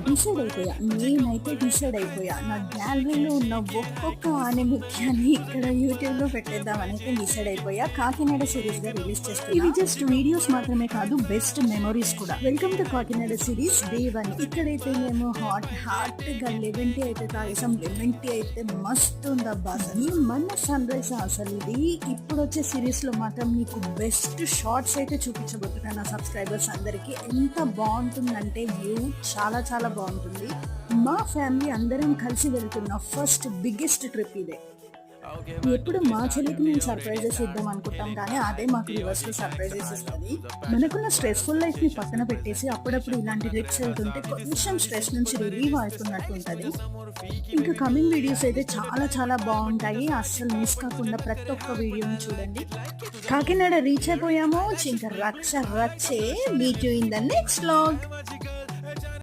Decide అయిపోయా. నేనైతే decide అయిపోయా. నా గ్యాలరీలో ఉన్న ఒక్కొక్క ఆణిముత్యాన్ని ఇక్కడ యూట్యూబ్‌లో పెట్టేద్దామని అయితే డిసైడ్ అయిపోయా. 'కాకినాడ' సీరీస్‌గా రిలీజ్ చేస్తున్నా. ఇవి జస్ట్ వీడియోస్ మాత్రమే కాదు, బెస్ట్ మెమోరీస్ కూడా. Welcome to 'Kakinada' series day 1. ఇక్కడైతే మేము హాట్‌గా లెమన్ టీ అయితే తాగేసాం. లెమన్ టీ అయితే మస్తు ఉందబ్బా అసలు. మన సన్‌రైజ్ అసలు ఇది. ఇప్పుడొచ్చే సిరీస్‌లో మాత్రం నీకు బెస్ట్ షార్ట్స్ అయితే చూపించబోతున్నా నా సబ్స్క్రైబర్స్ అందరికీ. ఎంత బాగుంటుందంటే వ్యూ చాలా చాలా బాగుంటుంది. మా ఫ్యామిలీ అందరం కలిసి వెళ్తున్న ఫస్ట్ బిగ్గెస్ట్ ట్రిప్ ఇదే. ఎప్పుడు మా చెల్లికి మేము సర్ప్రైజెస్ ఇద్దాం అనుకుంటాం, కానీ అదే మాకు రివర్స్లో సర్ప్రైజెస్ ఇస్తుంది. మనకున్న స్ట్రెస్ఫుల్ లైఫ్ని పక్కన పెట్టేసి అప్పుడప్పుడు ఇలాంటి ట్రిప్స్ వెళ్తుంటే కొంచెం స్ట్రెస్ నుంచి రిలీవ్ అవుతున్నట్టు ఉంటుంది. ఇంకా కమింగ్ వీడియోస్ అయితే చాలా చాలా బాగుంటాయి. అస్సలు మిస్ కాకుండా ప్రతి ఒక్క వీడియోని చూడండి. కాకినాడ రీచ్ అయిపోయాము. ఇంకా రచ్చే meet you in the next vlog.